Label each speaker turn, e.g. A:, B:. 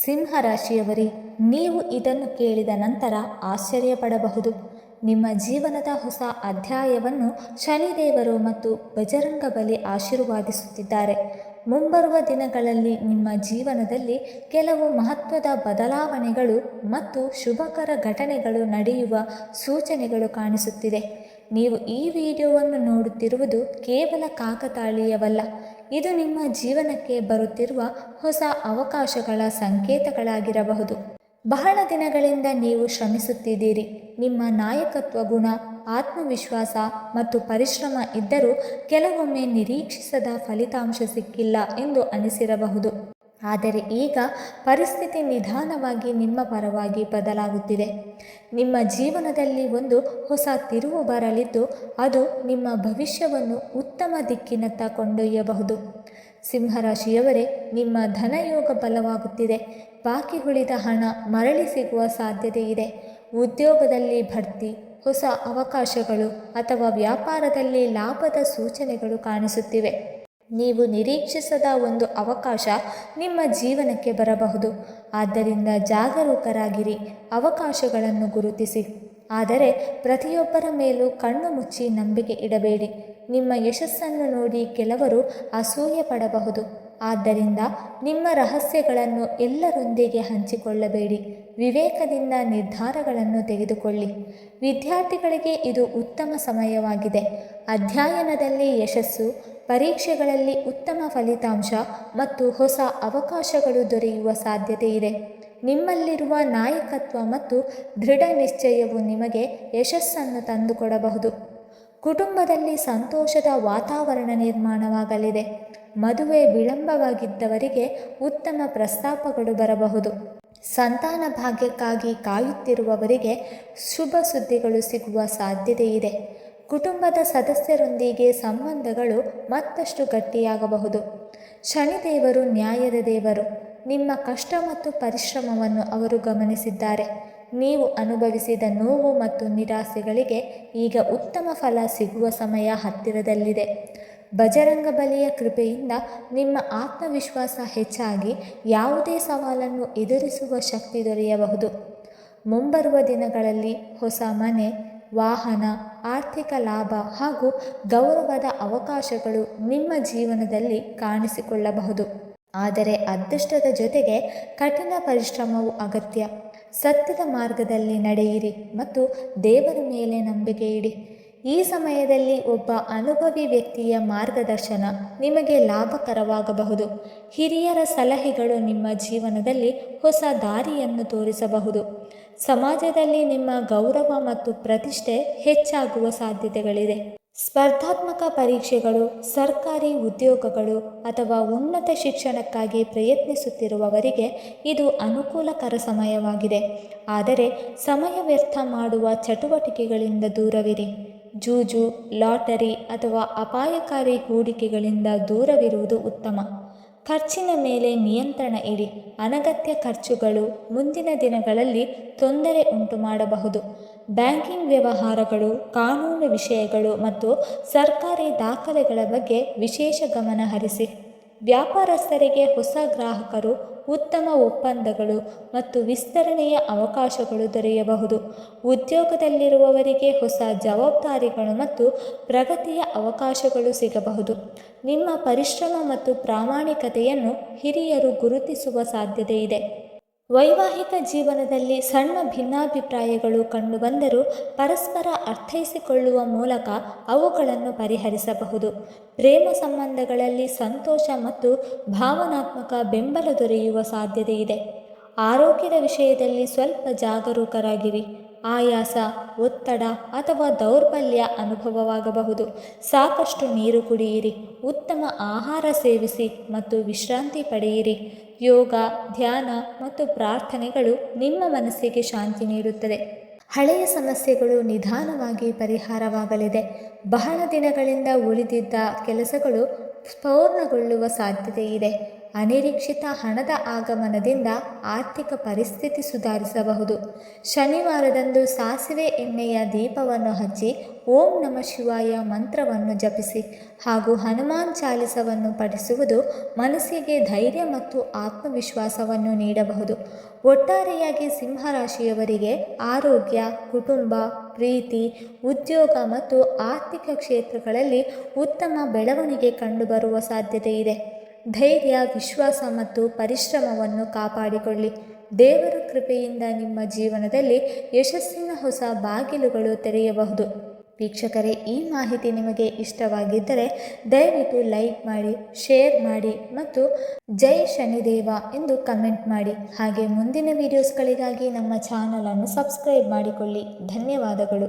A: ಸಿಂಹರಾಶಿಯವರೇ, ನೀವು ಇದನ್ನು ಕೇಳಿದ ನಂತರ ಆಶ್ಚರ್ಯಪಡಬಹುದು. ನಿಮ್ಮ ಜೀವನದ ಹೊಸ ಅಧ್ಯಾಯವನ್ನು ಶನಿದೇವರು ಮತ್ತು ಬಜರಂಗಬಲಿ ಆಶೀರ್ವಾದಿಸುತ್ತಿದ್ದಾರೆ. ಮುಂಬರುವ ದಿನಗಳಲ್ಲಿ ನಿಮ್ಮ ಜೀವನದಲ್ಲಿ ಕೆಲವು ಮಹತ್ವದ ಬದಲಾವಣೆಗಳು ಮತ್ತು ಶುಭಕರ ಘಟನೆಗಳು ನಡೆಯುವ ಸೂಚನೆಗಳು ಕಾಣಿಸುತ್ತಿದೆ. ನೀವು ಈ ವಿಡಿಯೋವನ್ನು ನೋಡುತ್ತಿರುವುದು ಕೇವಲ ಕಾಕತಾಳೀಯವಲ್ಲ. ಇದು ನಿಮ್ಮ ಜೀವನಕ್ಕೆ ಬರುತ್ತಿರುವ ಹೊಸ ಅವಕಾಶಗಳ ಸಂಕೇತಗಳಾಗಿರಬಹುದು. ಬಹಳ ದಿನಗಳಿಂದ ನೀವು ಶ್ರಮಿಸುತ್ತಿದ್ದೀರಿ. ನಿಮ್ಮ ನಾಯಕತ್ವ ಗುಣ, ಆತ್ಮವಿಶ್ವಾಸ ಮತ್ತು ಪರಿಶ್ರಮ ಇದ್ದರೂ ಕೆಲವೊಮ್ಮೆ ನಿರೀಕ್ಷಿಸದ ಫಲಿತಾಂಶ ಸಿಕ್ಕಿಲ್ಲ ಎಂದು ಅನಿಸಿರಬಹುದು. ಆದರೆ ಈಗ ಪರಿಸ್ಥಿತಿ ನಿಧಾನವಾಗಿ ನಿಮ್ಮ ಪರವಾಗಿ ಬದಲಾಗುತ್ತಿದೆ. ನಿಮ್ಮ ಜೀವನದಲ್ಲಿ ಒಂದು ಹೊಸ ತಿರುವು ಬರಲಿದ್ದು, ಅದು ನಿಮ್ಮ ಭವಿಷ್ಯವನ್ನು ಉತ್ತಮ ದಿಕ್ಕಿನತ್ತ ಕೊಂಡೊಯ್ಯಬಹುದು. ಸಿಂಹರಾಶಿಯವರೇ, ನಿಮ್ಮ ಧನಯೋಗ ಬಲವಾಗುತ್ತಿದೆ. ಬಾಕಿ ಉಳಿದ ಹಣ ಮರಳಿ ಸಿಗುವ ಸಾಧ್ಯತೆ ಇದೆ. ಉದ್ಯೋಗದಲ್ಲಿ ಬಡ್ತಿ, ಹೊಸ ಅವಕಾಶಗಳು ಅಥವಾ ವ್ಯಾಪಾರದಲ್ಲಿ ಲಾಭದ ಸೂಚನೆಗಳು ಕಾಣಿಸುತ್ತಿವೆ. ನೀವು ನಿರೀಕ್ಷಿಸದ ಒಂದು ಅವಕಾಶ ನಿಮ್ಮ ಜೀವನಕ್ಕೆ ಬರಬಹುದು. ಆದ್ದರಿಂದ ಜಾಗರೂಕರಾಗಿರಿ, ಅವಕಾಶಗಳನ್ನು ಗುರುತಿಸಿ. ಆದರೆ ಪ್ರತಿಯೊಬ್ಬರ ಮೇಲೂ ಕಣ್ಣು ಮುಚ್ಚಿ ನಂಬಿಕೆ ಇಡಬೇಡಿ. ನಿಮ್ಮ ಯಶಸ್ಸನ್ನು ನೋಡಿ ಕೆಲವರು ಅಸೂಯೆ ಪಡಬಹುದು. ಆದ್ದರಿಂದ ನಿಮ್ಮ ರಹಸ್ಯಗಳನ್ನು ಎಲ್ಲರೊಂದಿಗೆ ಹಂಚಿಕೊಳ್ಳಬೇಡಿ. ವಿವೇಕದಿಂದ ನಿರ್ಧಾರಗಳನ್ನು ತೆಗೆದುಕೊಳ್ಳಿ. ವಿದ್ಯಾರ್ಥಿಗಳಿಗೆ ಇದು ಉತ್ತಮ ಸಮಯವಾಗಿದೆ. ಅಧ್ಯಯನದಲ್ಲಿ ಯಶಸ್ಸು, ಪರೀಕ್ಷೆಗಳಲ್ಲಿ ಉತ್ತಮ ಫಲಿತಾಂಶ ಮತ್ತು ಹೊಸ ಅವಕಾಶಗಳು ದೊರೆಯುವ ಸಾಧ್ಯತೆ ಇದೆ. ನಿಮ್ಮಲ್ಲಿರುವ ನಾಯಕತ್ವ ಮತ್ತು ದೃಢ ನಿಶ್ಚಯವು ನಿಮಗೆ ಯಶಸ್ಸನ್ನು ತಂದುಕೊಡಬಹುದು. ಕುಟುಂಬದಲ್ಲಿ ಸಂತೋಷದ ವಾತಾವರಣ ನಿರ್ಮಾಣವಾಗಲಿದೆ. ಮದುವೆ ವಿಳಂಬವಾಗಿದ್ದವರಿಗೆ ಉತ್ತಮ ಪ್ರಸ್ತಾಪಗಳು ಬರಬಹುದು. ಸಂತಾನ ಭಾಗ್ಯಕ್ಕಾಗಿ ಕಾಯುತ್ತಿರುವವರಿಗೆ ಶುಭ ಸುದ್ದಿಗಳು ಸಿಗುವ ಸಾಧ್ಯತೆ ಇದೆ. ಕುಟುಂಬದ ಸದಸ್ಯರೊಂದಿಗೆ ಸಂಬಂಧಗಳು ಮತ್ತಷ್ಟು ಗಟ್ಟಿಯಾಗಬಹುದು. ಶನಿದೇವರು ನ್ಯಾಯದ ದೇವರು. ನಿಮ್ಮ ಕಷ್ಟ ಮತ್ತು ಪರಿಶ್ರಮವನ್ನು ಅವರು ಗಮನಿಸಿದ್ದಾರೆ. ನೀವು ಅನುಭವಿಸಿದ ನೋವು ಮತ್ತು ನಿರಾಸೆಗಳಿಗೆ ಈಗ ಉತ್ತಮ ಫಲ ಸಿಗುವ ಸಮಯ ಹತ್ತಿರದಲ್ಲಿದೆ. ಬಜರಂಗಬಲಿಯ ಕೃಪೆಯಿಂದ ನಿಮ್ಮ ಆತ್ಮವಿಶ್ವಾಸ ಹೆಚ್ಚಾಗಿ ಯಾವುದೇ ಸವಾಲನ್ನು ಎದುರಿಸುವ ಶಕ್ತಿ ದೊರೆಯಬಹುದು. ಮುಂಬರುವ ದಿನಗಳಲ್ಲಿ ಹೊಸ ಮನೆ, ವಾಹನ, ಆರ್ಥಿಕ ಲಾಭ ಹಾಗೂ ಗೌರವದ ಅವಕಾಶಗಳು ನಿಮ್ಮ ಜೀವನದಲ್ಲಿ ಕಾಣಿಸಿಕೊಳ್ಳಬಹುದು. ಆದರೆ ಅದೃಷ್ಟದ ಜೊತೆಗೆ ಕಠಿಣ ಪರಿಶ್ರಮವು ಅಗತ್ಯ. ಸತ್ಯದ ಮಾರ್ಗದಲ್ಲಿ ನಡೆಯಿರಿ ಮತ್ತು ದೇವರ ಮೇಲೆ ನಂಬಿಕೆ ಇಡಿ. ಈ ಸಮಯದಲ್ಲಿ ಒಬ್ಬ ಅನುಭವಿ ವ್ಯಕ್ತಿಯ ಮಾರ್ಗದರ್ಶನ ನಿಮಗೆ ಲಾಭಕರವಾಗಬಹುದು. ಹಿರಿಯರ ಸಲಹೆಗಳು ನಿಮ್ಮ ಜೀವನದಲ್ಲಿ ಹೊಸ ದಾರಿಯನ್ನು ತೋರಿಸಬಹುದು. ಸಮಾಜದಲ್ಲಿ ನಿಮ್ಮ ಗೌರವ ಮತ್ತು ಪ್ರತಿಷ್ಠೆ ಹೆಚ್ಚಾಗುವ ಸಾಧ್ಯತೆಗಳಿದೆ. ಸ್ಪರ್ಧಾತ್ಮಕ ಪರೀಕ್ಷೆಗಳು, ಸರ್ಕಾರಿ ಉದ್ಯೋಗಗಳು ಅಥವಾ ಉನ್ನತ ಶಿಕ್ಷಣಕ್ಕಾಗಿ ಪ್ರಯತ್ನಿಸುತ್ತಿರುವವರಿಗೆ ಇದು ಅನುಕೂಲಕರ ಸಮಯವಾಗಿದೆ. ಆದರೆ ಸಮಯ ವ್ಯರ್ಥ ಮಾಡುವ ಚಟುವಟಿಕೆಗಳಿಂದ ದೂರವಿರಿ. ಜೂಜು, ಲಾಟರಿ ಅಥವಾ ಅಪಾಯಕಾರಿ ಹೂಡಿಕೆಗಳಿಂದ ದೂರವಿರುವುದು ಉತ್ತಮ. ಖರ್ಚಿನ ಮೇಲೆ ನಿಯಂತ್ರಣ ಇಡಿ. ಅನಗತ್ಯ ಖರ್ಚುಗಳು ಮುಂದಿನ ದಿನಗಳಲ್ಲಿ ತೊಂದರೆ ಉಂಟು ಮಾಡಬಹುದು. ಬ್ಯಾಂಕಿಂಗ್ ವ್ಯವಹಾರಗಳು, ಕಾನೂನು ವಿಷಯಗಳು ಮತ್ತು ಸರ್ಕಾರಿ ದಾಖಲೆಗಳ ಬಗ್ಗೆ ವಿಶೇಷ ಗಮನ ಹರಿಸಿ. ವ್ಯಾಪಾರಸ್ಥರಿಗೆ ಹೊಸ ಗ್ರಾಹಕರು, ಉತ್ತಮ ಒಪ್ಪಂದಗಳು ಮತ್ತು ವಿಸ್ತರಣೆಯ ಅವಕಾಶಗಳು ದೊರೆಯಬಹುದು. ಉದ್ಯೋಗದಲ್ಲಿರುವವರಿಗೆ ಹೊಸ ಜವಾಬ್ದಾರಿಗಳು ಮತ್ತು ಪ್ರಗತಿಯ ಅವಕಾಶಗಳು ಸಿಗಬಹುದು. ನಿಮ್ಮ ಪರಿಶ್ರಮ ಮತ್ತು ಪ್ರಾಮಾಣಿಕತೆಯನ್ನು ಹಿರಿಯರು ಗುರುತಿಸುವ ಸಾಧ್ಯತೆ ಇದೆ. ವೈವಾಹಿಕ ಜೀವನದಲ್ಲಿ ಸಣ್ಣ ಭಿನ್ನಾಭಿಪ್ರಾಯಗಳು ಕಂಡುಬಂದರೂ ಪರಸ್ಪರ ಅರ್ಥೈಸಿಕೊಳ್ಳುವ ಮೂಲಕ ಅವುಗಳನ್ನು ಪರಿಹರಿಸಬಹುದು. ಪ್ರೇಮ ಸಂಬಂಧಗಳಲ್ಲಿ ಸಂತೋಷ ಮತ್ತು ಭಾವನಾತ್ಮಕ ಬೆಂಬಲ ದೊರೆಯುವ ಸಾಧ್ಯತೆ ಇದೆ. ಆರೋಗ್ಯದ ವಿಷಯದಲ್ಲಿ ಸ್ವಲ್ಪ ಜಾಗರೂಕರಾಗಿರಿ. ಆಯಾಸ, ಒತ್ತಡ ಅಥವಾ ದೌರ್ಬಲ್ಯ ಅನುಭವವಾಗಬಹುದು. ಸಾಕಷ್ಟು ನೀರು ಕುಡಿಯಿರಿ. ಉತ್ತಮ ಆಹಾರ ಸೇವಿಸಿ ಮತ್ತು ವಿಶ್ರಾಂತಿ ಪಡೆಯಿರಿ. ಯೋಗ, ಧ್ಯಾನ ಮತ್ತು ಪ್ರಾರ್ಥನೆಗಳು ನಿಮ್ಮ ಮನಸ್ಸಿಗೆ ಶಾಂತಿ ನೀಡುತ್ತದೆ. ಹಳೆಯ ಸಮಸ್ಯೆಗಳು ನಿಧಾನವಾಗಿ ಪರಿಹಾರವಾಗಲಿದೆ. ಬಹಳ ದಿನಗಳಿಂದ ಉಳಿದಿದ್ದ ಕೆಲಸಗಳು ಪೂರ್ಣಗೊಳ್ಳುವ ಸಾಧ್ಯತೆ ಇದೆ. ಅನಿರೀಕ್ಷಿತ ಹಣದ ಆಗಮನದಿಂದ ಆರ್ಥಿಕ ಪರಿಸ್ಥಿತಿ ಸುಧಾರಿಸಬಹುದು. ಶನಿವಾರದಂದು ಸಾಸಿವೆ ಎಣ್ಣೆಯ ದೀಪವನ್ನು ಹಚ್ಚಿ ಓಂ ನಮಃ ಶಿವಾಯ ಮಂತ್ರವನ್ನು ಜಪಿಸಿ ಹಾಗೂ ಹನುಮಾನ್ ಚಾಲಿಸವನ್ನು ಪಠಿಸುವುದು ಮನಸ್ಸಿಗೆ ಧೈರ್ಯ ಮತ್ತು ಆತ್ಮವಿಶ್ವಾಸವನ್ನು ನೀಡಬಹುದು. ಒಟ್ಟಾರೆಯಾಗಿ ಸಿಂಹರಾಶಿಯವರಿಗೆ ಆರೋಗ್ಯ, ಕುಟುಂಬ, ಪ್ರೀತಿ, ಉದ್ಯೋಗ ಮತ್ತು ಆರ್ಥಿಕ ಕ್ಷೇತ್ರಗಳಲ್ಲಿ ಉತ್ತಮ ಬೆಳವಣಿಗೆ ಕಂಡುಬರುವ ಸಾಧ್ಯತೆ ಇದೆ. ಧೈರ್ಯ, ವಿಶ್ವಾಸ ಮತ್ತು ಪರಿಶ್ರಮವನ್ನು ಕಾಪಾಡಿಕೊಳ್ಳಿ. ದೇವರ ಕೃಪೆಯಿಂದ ನಿಮ್ಮ ಜೀವನದಲ್ಲಿ ಯಶಸ್ಸಿನ ಹೊಸ ಬಾಗಿಲುಗಳು ತೆರೆಯಬಹುದು. ವೀಕ್ಷಕರೇ, ಈ ಮಾಹಿತಿ ನಿಮಗೆ ಇಷ್ಟವಾಗಿದ್ದರೆ ದಯವಿಟ್ಟು ಲೈಕ್ ಮಾಡಿ, ಶೇರ್ ಮಾಡಿ ಮತ್ತು ಜೈ ಶನಿದೇವ ಎಂದು ಕಮೆಂಟ್ ಮಾಡಿ. ಹಾಗೆ ಮುಂದಿನ ವಿಡಿಯೋಸ್ಗಳಿಗಾಗಿ ನಮ್ಮ ಚಾನಲನ್ನು ಸಬ್ಸ್ಕ್ರೈಬ್ ಮಾಡಿಕೊಳ್ಳಿ. ಧನ್ಯವಾದಗಳು.